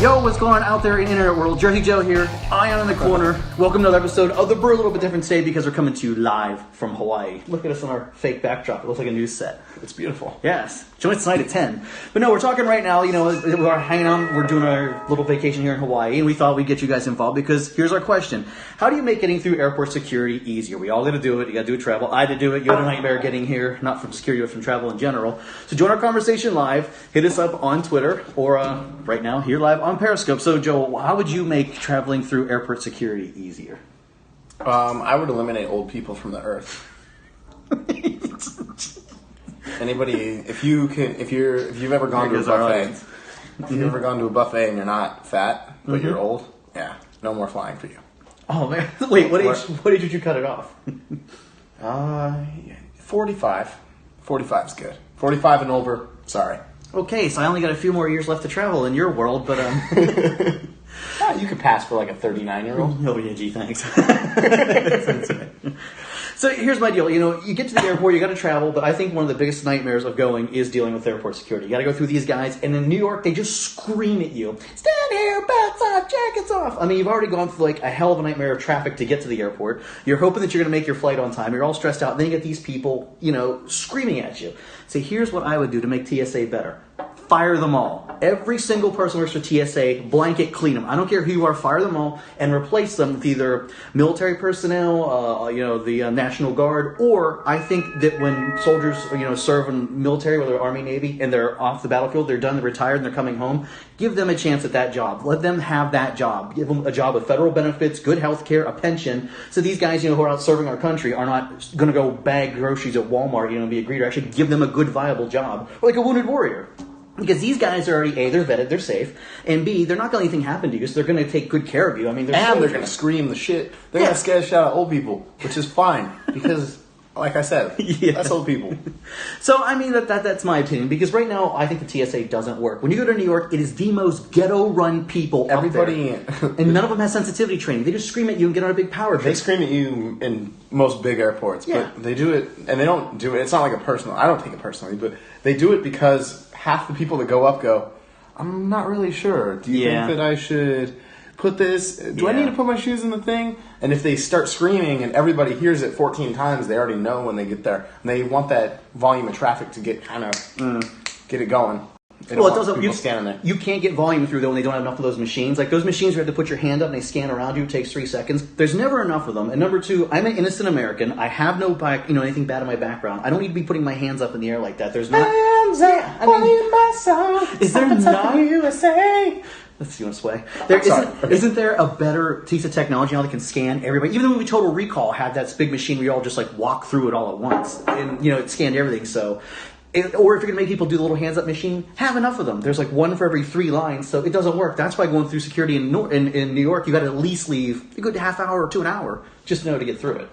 Yo, what's going on out there in the internet world? Jersey Joe here, Ion in the corner. Welcome to another episode of The Brew, a little bit different today because we're coming to you live from Hawaii. Look at us on our fake backdrop. It looks like a news set. It's beautiful. Yes. Join us tonight at 10. But no, we're talking right now, we're hanging out, we're doing our little vacation here in Hawaii, and we thought we'd get you guys involved because here's our question. How do you make getting through airport security easier? We all got to do it. You got to do travel. I had to do it. You had a nightmare getting here, not from security, but from travel in general. So join our conversation live. Hit us up on Twitter or right now here live on Periscope. So Joe, how would you make traveling through airport security easier? I would eliminate old people from the earth. Anybody, if you've ever gone to a buffet, if you've ever gone to a buffet and you're not fat but you're old, yeah, no more flying for you. Oh man! Wait, what age did you cut it off? 45. 45 is good. 45 and over. Sorry. Okay, so I only got a few more years left to travel in your world, but You could pass for like a 39-year-old. Oh yeah, gee, thanks. So here's my deal. You get to the airport, you got to travel, but I think one of the biggest nightmares of going is dealing with airport security. You got to go through these guys, and in New York, they just scream at you. Stand here, belts off, jackets off. I mean, you've already gone through like a hell of a nightmare of traffic to get to the airport. You're hoping that you're going to make your flight on time. You're all stressed out. Then you get these people, screaming at you. So here's what I would do to make TSA better. Fire them all. Every single person who works for TSA, blanket clean them. I don't care who you are, fire them all and replace them with either military personnel, the National Guard, or I think that when soldiers, serve in military, whether Army, Navy, and they're off the battlefield, they're done, they're retired, and they're coming home, give them a chance at that job. Let them have that job. Give them a job with federal benefits, good health care, a pension, so these guys, who are out serving our country are not going to go bag groceries at Walmart, and be a greeter. Actually give them a good, viable job, or like a wounded warrior. Because these guys are already, A, they're vetted, they're safe, and B, they're not going to let anything happen to you, so they're going to take good care of you. I mean, they're going to scream the shit. They're going to scare the shit out of old people, which is fine, because, like I said, that's old people. So, I mean, that's my opinion, because right now, I think the TSA doesn't work. When you go to New York, it is the most ghetto-run people Everybody, out there. And none of them has sensitivity training. They just scream at you and get on a big power trip. They scream at you in most big airports, but they do it, and they don't do it. It's not like a personal, I don't take it personally, but they do it because half the people that go up go, I'm not really sure. Do you think that I should put this? Do I need to put my shoes in the thing? And if they start screaming and everybody hears it 14 times, they already know when they get there. And they want that volume of traffic to get get it going. Well, it doesn't. You can't get volume through though when they don't have enough of those machines. Like those machines where you have to put your hand up and they scan around you. It takes 3 seconds. There's never enough of them. And number two, I'm an innocent American. I have no anything bad in my background. I don't need to be putting my hands up in the air like that. There's not. Hands up, playing my song. Is there not USA? Let's see, you want to sway? Isn't there a better piece of technology now that can scan everybody? Even the movie Total Recall had that big machine where you all just like walk through it all at once, and it scanned everything. So. Or if you're going to make people do the little hands-up machine, have enough of them. There's like one for every 3 lines, so it doesn't work. That's why going through security in New York, you got to at least leave a good half hour to an hour just to get through it.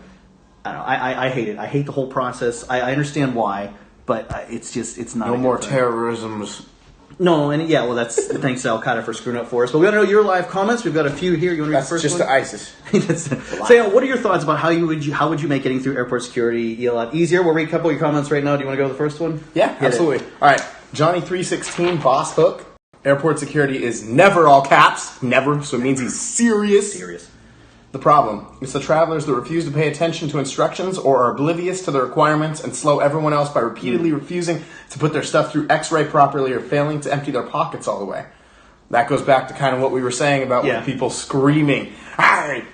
I don't know. I hate it. I hate the whole process. I understand why, but it's not. No more terrorisms. No, and that's thanks to Al Qaeda for screwing up for us. But we want to know your live comments. We've got a few here. You want to read the first one? That's just just ISIS. So, what are your thoughts about how would you make getting through airport security a lot easier? We'll read a couple of your comments right now. Do you want to go to the first one? Yeah, absolutely. All right, Johnny316, Boss Hook. Airport security is never all caps. Never. So it means he's serious. The problem is the travelers that refuse to pay attention to instructions or are oblivious to the requirements and slow everyone else by repeatedly refusing to put their stuff through X-ray properly or failing to empty their pockets all the way. That goes back to kind of what we were saying about with people screaming, "Hey,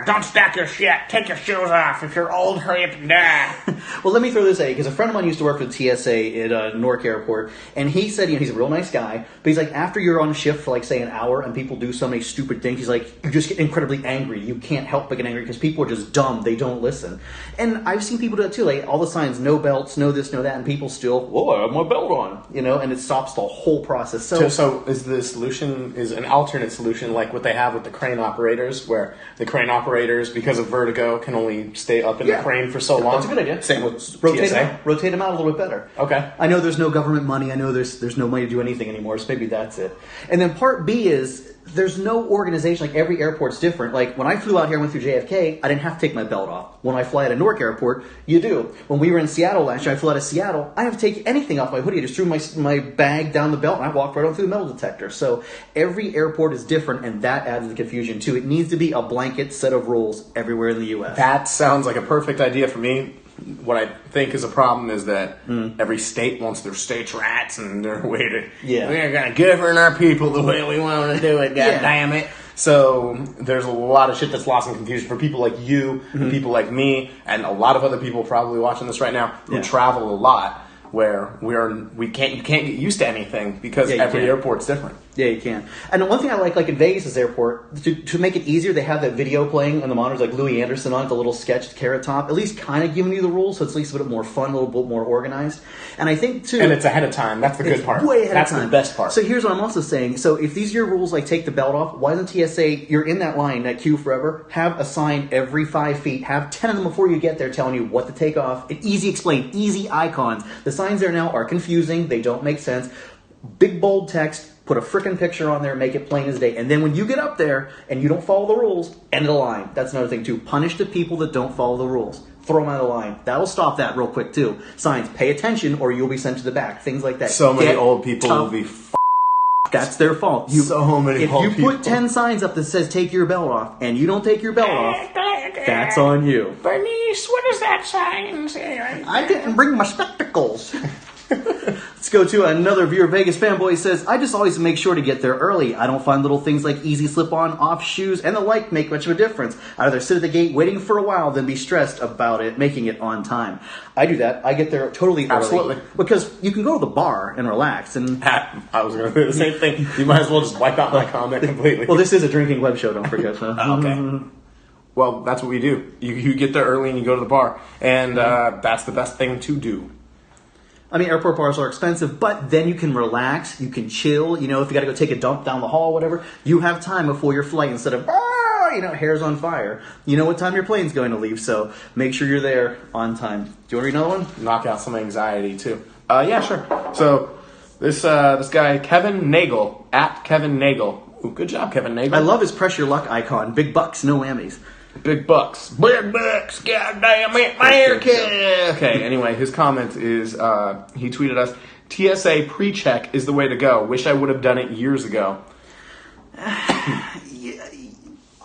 don't stack your shit. Take your shoes off. If you're old, hurry up and die." Well, let me throw this at you, because a friend of mine used to work for the TSA at Newark Airport, and he said, he's a real nice guy, but he's like, after you're on shift for, say, an hour, and people do so many stupid things, he's like, you just get incredibly angry. You can't help but get angry, because people are just dumb. They don't listen. And I've seen people do that, too. Like, all the signs, no belts, no this, no that, and people still, I have my belt on, and it stops the whole process. So is the solution, is an alternate solution like what they have with the crane operators, where the crane operators, because of vertigo, can only stay up in the crane for so long? That's a good idea. Same with rotate TSA. Rotate them out a little bit better. Okay. I know there's no government money. I know there's no money to do anything anymore, so maybe that's it. And then part B is, there's no organization. Like, every airport's different. Like, when I flew out here and went through JFK, I didn't have to take my belt off. When I fly out of Newark Airport, you do. When we were in Seattle last year, I flew out of Seattle, I didn't have to take anything off my hoodie. I just threw my bag down the belt and I walked right on through the metal detector. So every airport is different, and that adds the confusion too. It needs to be a blanket set of rules everywhere in the U.S. That sounds like a perfect idea for me. What I think is a problem is that every state wants their state's rights and their way to... Yeah. We're going to govern our people the way we want to do it, God damn it. So there's a lot of shit that's lost in confusion for people like you, and people like me, and a lot of other people probably watching this right now who travel a lot, where you can't get used to anything because every airport's different. Yeah, you can. And the one thing I like in Vegas' airport, to make it easier, they have that video playing on the monitors, like Louis Anderson on it, the little sketch Carrot Top, at least kind of giving you the rules, so it's at least a bit more fun, a little bit more organized. And I think, too... And it's ahead of time. That's the good part. Way ahead of time. That's the best part. So here's what I'm also saying. So if these are your rules, like take the belt off, why doesn't TSA, you're in that line, that queue forever, have a sign every 5 feet, have 10 of them before you get there telling you what to take off, and easy explain, easy icons. The signs there now are confusing, they don't make sense. Big bold text, put a frickin' picture on there, make it plain as day. And then when you get up there and you don't follow the rules, end of the line. That's another thing too. Punish the people that don't follow the rules. Throw them out of the line. That'll stop that real quick too. Signs, pay attention or you'll be sent to the back. Things like that. So many old people will be That's their fault. So many old people. If you put 10 signs up that says take your belt off and you don't take your belt off, that's on you. Bernice, what does that sign say? I didn't bring my spectacles. Let's go to another viewer. Vegas fanboy says, I just always make sure to get there early. I don't find little things like easy slip-on, off shoes, and the like make much of a difference. I'd rather sit at the gate waiting for a while than be stressed about it, making it on time. I do that. I get there totally early. Absolutely. Because you can go to the bar and relax. And I was going to do the same thing. You might as well just wipe out my comment completely. Well, this is a drinking web show, don't forget. So. Okay. Well, that's what we do. You get there early and you go to the bar. And that's the best thing to do. I mean, airport bars are expensive, but then you can relax, you can chill. You know, if you got to go take a dump down the hall, whatever, you have time before your flight instead of, hair's on fire. You know what time your plane's going to leave, so make sure you're there on time. Do you want to read another one? Knock out some anxiety, too. Yeah, sure. So, this guy, Kevin Nagel, at Kevin Nagel. Ooh, good job, Kevin Nagel. I love his pressure luck icon. Big bucks, no whammies. Big bucks. Big bucks, goddamn it, America! Okay, anyway, his comment is, he tweeted us, TSA pre-check is the way to go. Wish I would have done it years ago.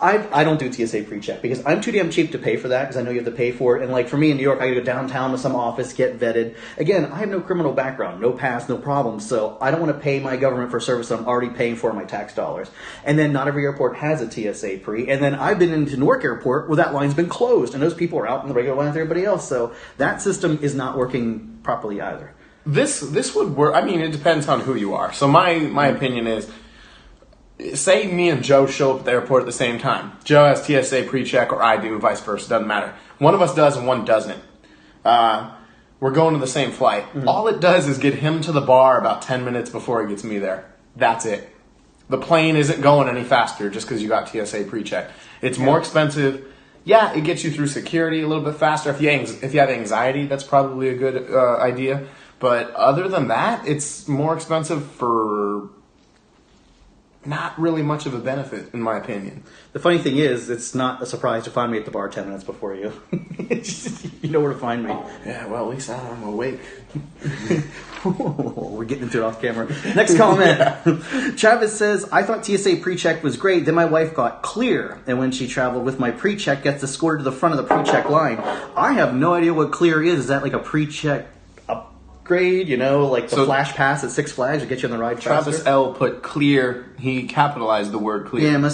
I don't do TSA pre-check because I'm too damn cheap to pay for that because I know you have to pay for it. And like for me in New York, I got to go downtown to some office, get vetted. Again, I have no criminal background, no past, no problems. So I don't want to pay my government for service I'm already paying for my tax dollars. And then not every airport has a TSA pre. And then I've been into Newark Airport where that line's been closed and those people are out in the regular line with everybody else. So that system is not working properly either. This would work. I mean, it depends on who you are. So my opinion is, say me and Joe show up at the airport at the same time. Joe has TSA pre-check or I do, vice versa, doesn't matter. One of us does and one doesn't. We're going to the same flight. Mm-hmm. All it does is get him to the bar about 10 minutes before he gets me there. That's it. The plane isn't going any faster just because you got TSA pre-check. It's more expensive. Yeah, it gets you through security a little bit faster. If you have anxiety, that's probably a good idea. But other than that, it's more expensive for not really much of a benefit, in my opinion. The funny thing is, it's not a surprise to find me at the bar 10 minutes before you. You know where to find me. Yeah, well, at least I'm awake. We're getting into it off camera. Next comment. Travis says, I thought TSA pre-check was great. Then my wife got clear. And when she traveled with my pre-check, gets escorted to the front of the pre-check line. I have no idea what clear is. Is that like a pre-check upgrade? You know, like the Flash Pass at Six Flags to get you on the ride faster? Travis L. put clear. He capitalized the word clear. Yeah,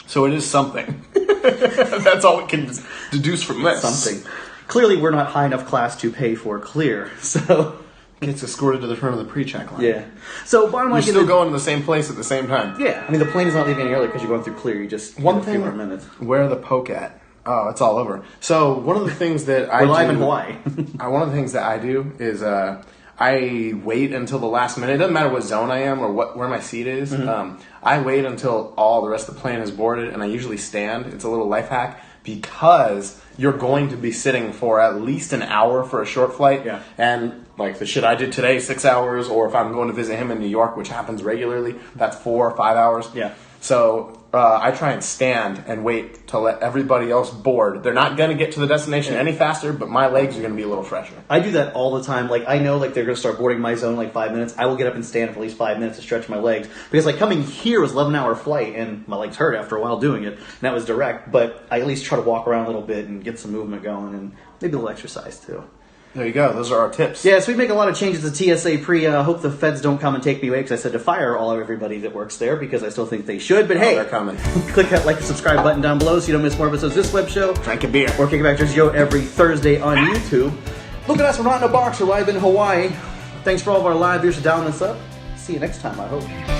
so it is something. That's all we can deduce from this. Something. Clearly, we're not high enough class to pay for clear, so gets escorted to the front of the pre-check line. Yeah. So bottom line, you're still going to the same place at the same time. Yeah. I mean, the plane is not leaving any early because you're going through clear. You just one thing. Few more minutes. Where the poke at? Oh, it's all over. So one of the things that I we're live in Hawaii. One of the things that I do is I wait until the last minute. It doesn't matter what zone I am or where my seat is. Mm-hmm. I wait until all the rest of the plane is boarded, and I usually stand. It's a little life hack because you're going to be sitting for at least an hour for a short flight. Yeah. And like the shit I did today, 6 hours, or if I'm going to visit him in New York, which happens regularly, that's 4 or 5 hours. Yeah. So I try and stand and wait to let everybody else board. They're not going to get to the destination any faster, but my legs are going to be a little fresher. I do that all the time. Like, I know, like, they're going to start boarding my zone in, like, 5 minutes. I will get up and stand for at least 5 minutes to stretch my legs. Because, like, coming here was an 11-hour flight, and my legs hurt after a while doing it. And that was direct. But I at least try to walk around a little bit and get some movement going, and maybe a little exercise, too. There you go. Those are our tips. Yeah, so we make a lot of changes to TSA pre. Hope the feds don't come and take me away, because I said to fire all of everybody that works there, because I still think they should. But hey, they're coming. Click that like and subscribe button down below so you don't miss more episodes of this web show. Drink a beer. Or Kickback Jersey Joe every Thursday on YouTube. Look at us, we're not in a box, we're live in Hawaii. Thanks for all of our live viewers for dialing us up. See you next time, I hope.